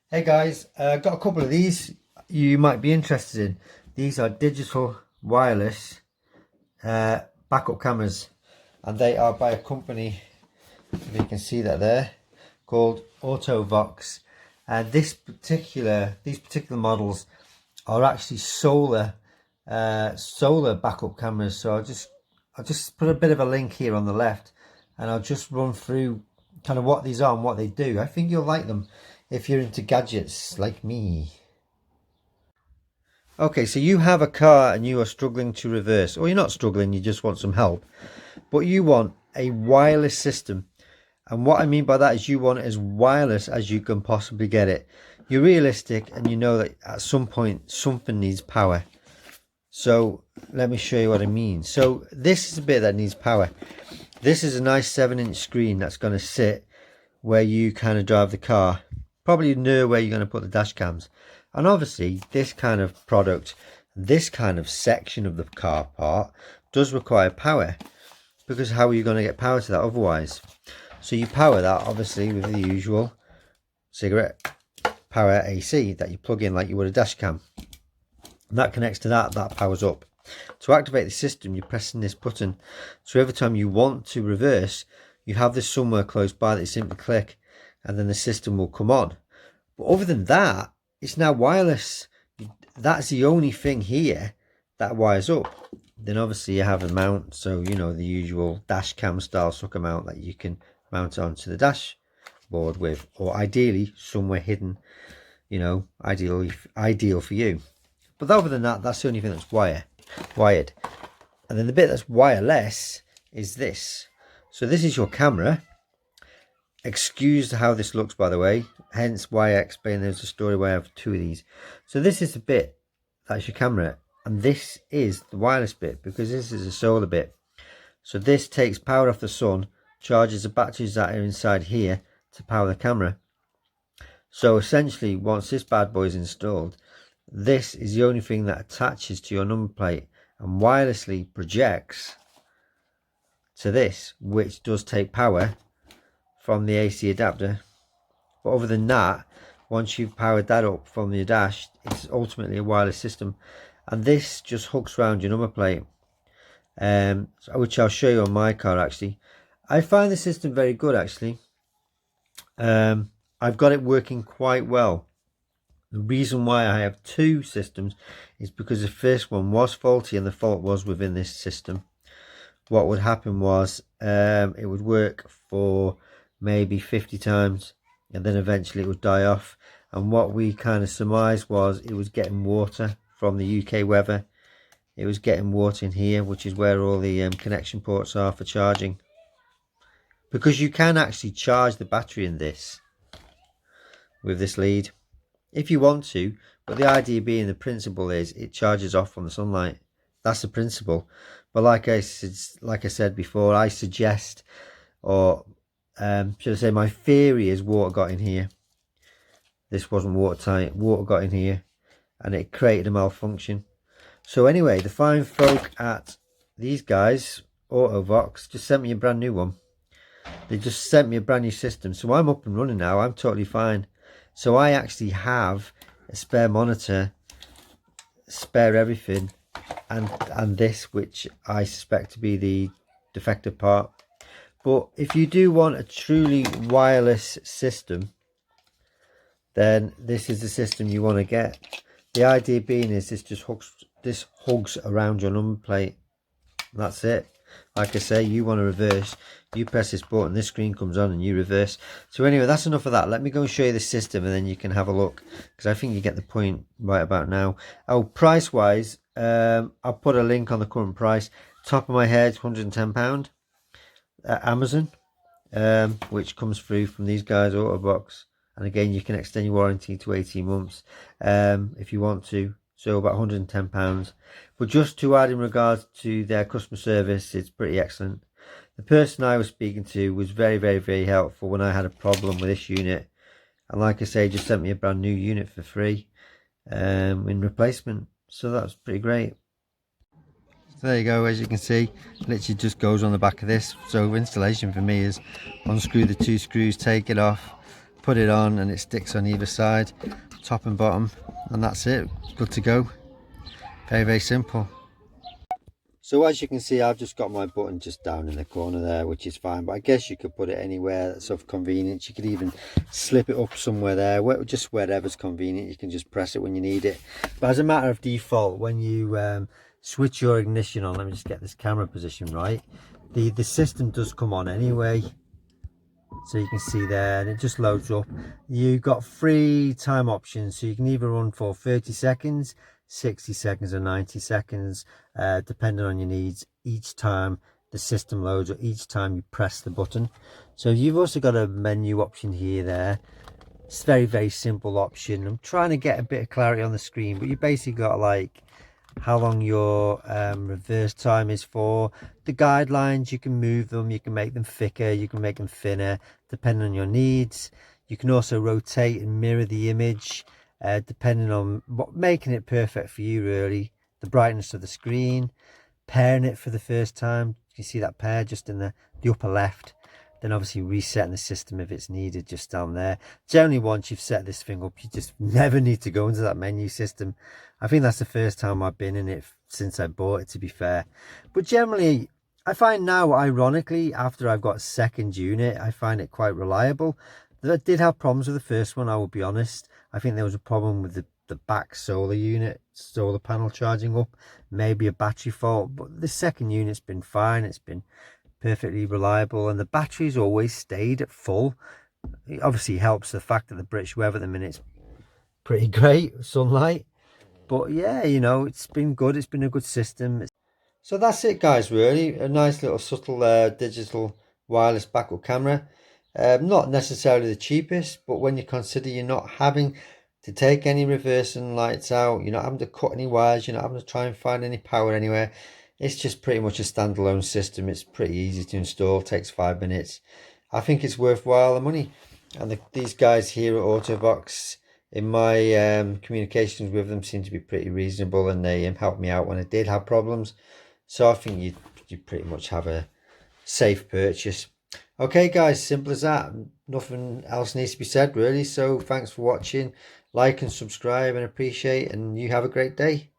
Hey guys, got a couple of these you might be interested in. These are digital wireless backup cameras, and they are by a company, if you can see that there, called AUTOVOX. And these particular models are actually solar backup cameras. So I'll just put a bit of a link here on the left, and I'll just run through kind of what these are and what they do. I think you'll like them if you're into gadgets like me. Okay, so you have a car and you are struggling to reverse, or you're not struggling, you just want some help, but you want a wireless system. And what I mean by that is you want it as wireless as you can possibly get it. You're realistic and you know that at some point something needs power. So let me show you what I mean. So this is a bit that needs power. This is a nice 7-inch screen that's going to sit where you kind of drive the car, probably near where you're going to put the dash cams. And obviously this kind of product, this kind of section of the car part does require power, because how are you going to get power to that otherwise? So you power that obviously with the usual cigarette power AC that you plug in like you would a dash cam. And that connects to that powers up. To activate the system, you're pressing this button. So every time you want to reverse, you have this somewhere close by that you simply click, and then the system will come on. But other than that, it's now wireless. That's the only thing here that wires up. Then obviously you have a mount, so you know, the usual dash cam style sucker mount that you can mount onto the dashboard with, or ideally somewhere hidden, you know, ideal for you. But other than that, that's the only thing that's wired. And then the bit that's wireless is this. So this is your camera. Excuse how this looks, by the way, hence why I explained there's a story where I have two of these. So this is the bit that's your camera, and this is the wireless bit, because this is a solar bit. So this takes power off the sun, charges the batteries that are inside here to power the camera. So essentially, once this bad boy is installed, this is the only thing that attaches to your number plate and wirelessly projects to this, which does take power from the AC adapter. But other than that, once you've powered that up from the dash, it's ultimately a wireless system. And this just hooks around your number plate, which I'll show you on my car actually. I find the system very good actually. I've got it working quite well. The reason why I have two systems is because the first one was faulty, and the fault was within this system. What would happen was it would work for maybe 50 times, and then eventually it would die off. And what we kind of surmised was it was getting water from the UK weather. It was getting water in here, which is where all the connection ports are for charging. Because you can actually charge the battery in this with this lead if you want to, but the idea being, the principle is it charges off from the sunlight. That's the principle. But like I said before, I suggest, or should I say, my theory is water got in here. This wasn't watertight. Water got in here and it created a malfunction. So anyway, the fine folk at these guys, AUTOVOX, just sent me a brand new one. They just sent me a brand new system. So I'm up and running now. I'm totally fine. So I actually have a spare monitor, spare everything, and this, which I suspect to be the defective part. But if you do want a truly wireless system, then this is the system you want to get. The idea being is this hugs around your number plate. That's it. Like I say, you want to reverse, you press this button, this screen comes on and you reverse. So anyway, that's enough of that. Let me go and show you the system, and then you can have a look, because I think you get the point right about now. Oh, price wise, I'll put a link on the current price. Top of my head, £110 at Amazon, which comes through from these guys, AUTOVOX. And again, you can extend your warranty to 18 months if you want to. So about £110. But just to add in regards to their customer service, it's pretty excellent. The person I was speaking to was very, very, very helpful when I had a problem with this unit. And like I say, just sent me a brand new unit for free in replacement. So that was pretty great. So there you go, as you can see, literally just goes on the back of this. So installation for me is unscrew the two screws, take it off, put it on and it sticks on either side, top and bottom, and that's it, good to go. Very, very simple. So as you can see, I've just got my button just down in the corner there, which is fine, but I guess you could put it anywhere that's of convenience. You could even slip it up somewhere there, just wherever's convenient. You can just press it when you need it. But as a matter of default, when you switch your ignition on, let me just get this camera position right, the system does come on anyway. So you can see there, and it just loads up. You've got 3 time options, so you can either run for 30 seconds, 60 seconds or 90 seconds, depending on your needs, each time the system loads or each time you press the button. So you've also got a menu option here there. It's a very, very simple option. I'm trying to get a bit of clarity on the screen, but you basically got like how long your reverse time is for, the guidelines. You can move them, you can make them thicker, you can make them thinner depending on your needs. You can also rotate and mirror the image depending on making it perfect for you really. The brightness of the screen, pairing it for the first time, you see that pair just in the upper left. Then obviously resetting the system if it's needed just down there. Generally once you've set this thing up, you just never need to go into that menu system. I think that's the first time I've been in it since I bought it, to be fair. But generally I find now, ironically, after I've got a second unit, I find it quite reliable. I did have problems with the first one, I will be honest. I think there was a problem with the back solar unit, solar panel charging up, maybe a battery fault, but the second unit's been fine. It's been perfectly reliable, and the battery's always stayed at full. It obviously helps the fact that the British weather at the minute's pretty great, sunlight. But yeah, you know, it's been good. It's been a good system. So that's it, guys, really. A nice little subtle digital wireless backup camera. Not necessarily the cheapest, but when you consider you're not having to take any reversing lights out, you're not having to cut any wires, you're not having to try and find any power anywhere. It's just pretty much a standalone system. It's pretty easy to install, takes 5 minutes. I think it's worthwhile the money. And these guys here at AUTOVOX, in my communications with them, seem to be pretty reasonable, and they helped me out when I did have problems. So I think you pretty much have a safe purchase. Okay guys, simple as that. Nothing else needs to be said really. So thanks for watching. Like and subscribe and appreciate, and you have a great day.